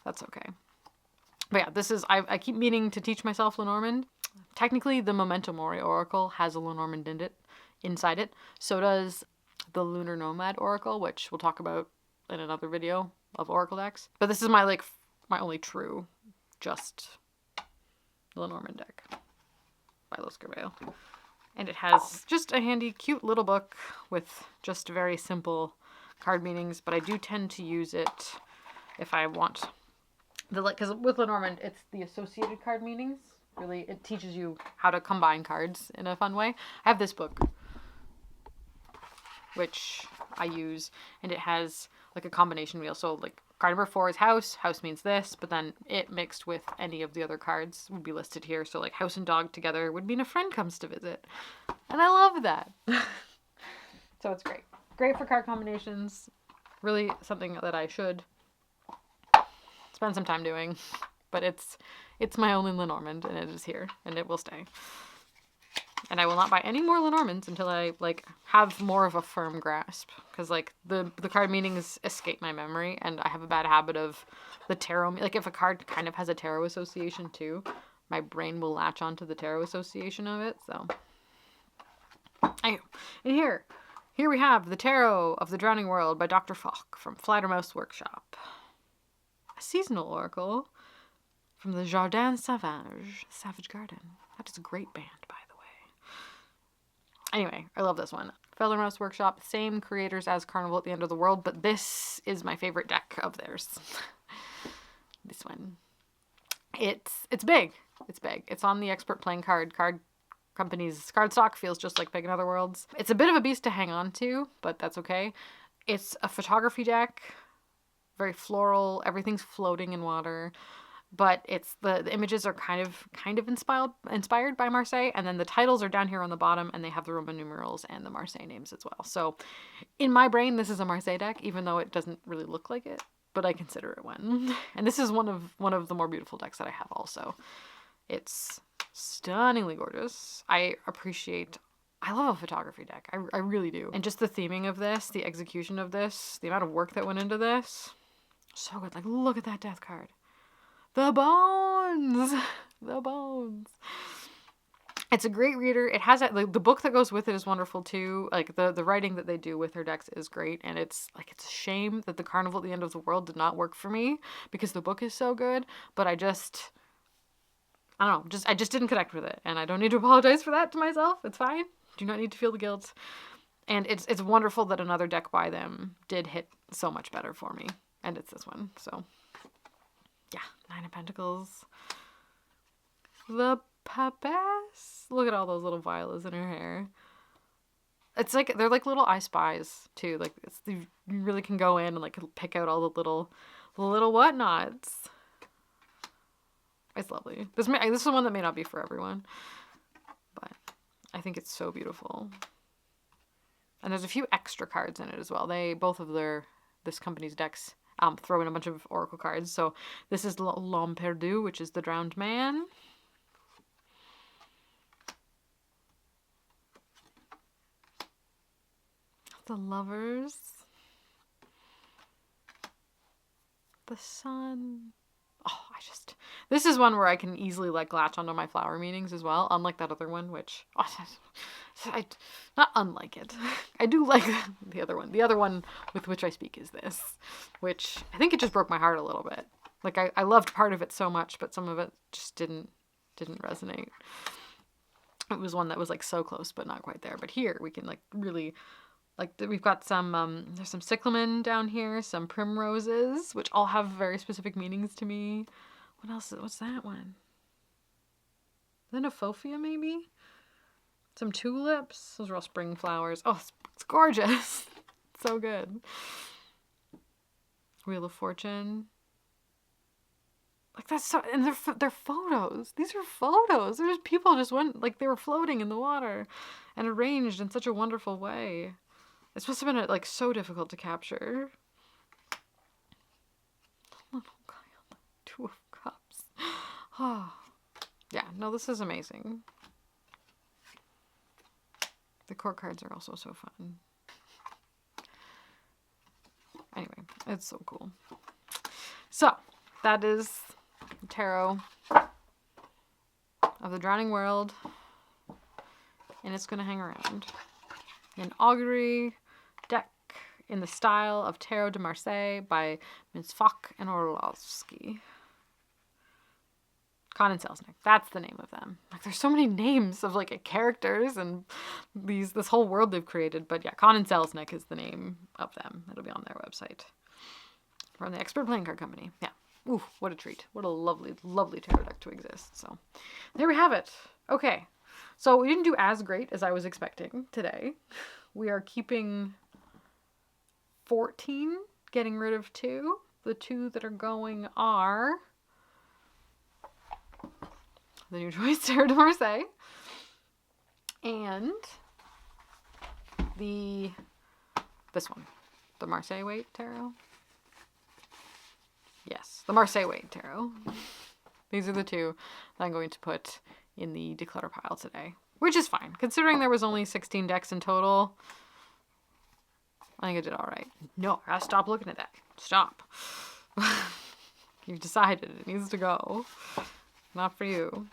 that's okay. But yeah, this is, I keep meaning to teach myself Lenormand. Technically, the Memento Mori Oracle has a Lenormand inside it. So does the Lunar Nomad Oracle, which we'll talk about in another video of Oracle decks. But this is my only true, just Lenormand deck by Los Graveo. And it has just a handy, cute little book with just very simple card meanings. But I do tend to use it if I want because with Lenormand, it's the associated card meanings. Really, it teaches you how to combine cards in a fun way. I have this book, which I use, and it has like a combination wheel. So like card number 4 is house. House means this, but then it mixed with any of the other cards would be listed here. So like house and dog together would mean a friend comes to visit. And I love that. So it's great. Great for card combinations. Really something that I should spend some time doing. But it's my only Lenormand, and it is here, and it will stay. And I will not buy any more Lenormands until I like have more of a firm grasp, because like the card meanings escape my memory, and I have a bad habit of the tarot. Like if a card kind of has a tarot association too, my brain will latch onto the tarot association of it. So, and here we have the Tarot of the Drowning World by Dr. Falk from Fledermaus Workshop. A seasonal oracle from the Jardin Sauvage, Savage Garden. That is a great band, by the way. Anyway, I love this one. Fledermaus Workshop, same creators as Carnival at the End of the World, but this is my favorite deck of theirs. This one. It's big. It's big. It's on the expert playing card company's cardstock. Feels just like Big in Other Worlds. It's a bit of a beast to hang on to, but that's okay. It's a photography deck. Very floral. Everything's floating in water. But it's the images are kind of inspired by Marseille, and then the titles are down here on the bottom, and they have the Roman numerals and the Marseille names as well. So in my brain, this is a Marseille deck, even though it doesn't really look like it, but I consider it one. And this is one of the more beautiful decks that I have also. It's stunningly gorgeous. I love a photography deck. I really do. And just the theming of this, the execution of this, the amount of work that went into this, so good. Like, look at that death card. The bones! The bones. It's a great reader. It has like the book that goes with it is wonderful too. Like the writing that they do with their decks is great, and it's a shame that the Carnival at the End of the World did not work for me because the book is so good, but I don't know, I just didn't connect with it, and I don't need to apologize for that to myself. It's fine. Do not need to feel the guilt. And it's wonderful that another deck by them did hit so much better for me, and it's this one. So yeah, 9 of Pentacles. The Papess. Look at all those little violas in her hair. It's like, they're like little I Spies too. Like you really can go in and like pick out all the little whatnots. It's lovely. This is one that may not be for everyone, but I think it's so beautiful. And there's a few extra cards in it as well. Both of this company's decks throw in a bunch of oracle cards. So this is L'Homme Perdu, which is the drowned man. The Lovers. The Sun. Oh, this is one where I can easily like latch onto my flower meanings as well, unlike that other one, which, not unlike it. I do like the other one. The other one with which I speak is this, which I think it just broke my heart a little bit. Like I loved part of it so much, but some of it just didn't resonate. It was one that was like so close, but not quite there. But here we can like really, like we've got some, there's some cyclamen down here, some primroses, which all have very specific meanings to me. What else? What's that one? Then a Phofia, maybe? Some tulips. Those are all spring flowers. Oh, it's gorgeous. So good. Wheel of Fortune. Like that's so, and they're photos. These are photos. They're just people just went, like they were floating in the water and arranged in such a wonderful way. It's must have been like so difficult to capture. Two of Cups. Oh, yeah. No, this is amazing. The court cards are also so fun. Anyway, it's so cool. So that is the Tarot of the Drowning World, and it's going to hang around. An augury deck in the style of Tarot de Marseille by Ms. Falk and Orlovsky. Con and Selznick. That's the name of them. Like there's so many names of like characters and this whole world they've created. But yeah, Con and Selznick is the name of them. It'll be on their website. From the Expert Playing Card Company. Yeah. Ooh, what a treat. What a lovely, lovely tarot deck to exist. So there we have it. Okay. So we didn't do as great as I was expecting today. We are keeping 14, getting rid of 2. The two that are going are the new choice, Tarot de Marseille, and this one, the Marseille Weight Tarot. Yes, the Marseille Weight Tarot. These are the two that I'm going to put in the declutter pile today, which is fine. Considering there was only 16 decks in total, I think I did all right. No, I gotta stop looking at that. Stop. You've decided it needs to go. Not for you.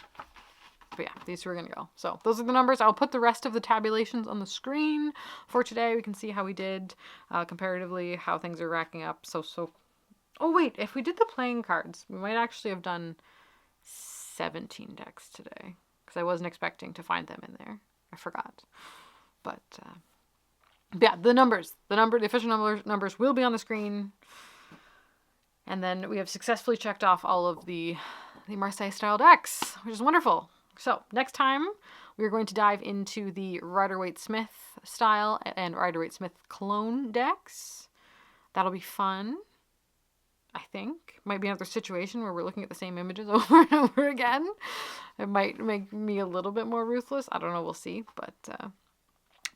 But yeah, these two are going to go. So those are the numbers. I'll put the rest of the tabulations on the screen for today. We can see how we did comparatively, how things are racking up. Oh, wait. If we did the playing cards, we might actually have done 17 decks today. Because I wasn't expecting to find them in there. I forgot. But yeah, the official numbers will be on the screen. And then we have successfully checked off all of the Marseille style decks, which is wonderful. So next time we are going to dive into the Rider-Waite-Smith style and Rider-Waite-Smith clone decks. That'll be fun, I think. Might be another situation where we're looking at the same images over and over again. It might make me a little bit more ruthless. I don't know. We'll see.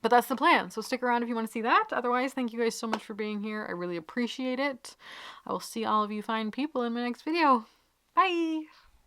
But that's the plan. So stick around if you want to see that. Otherwise, thank you guys so much for being here. I really appreciate it. I will see all of you fine people in my next video. Bye!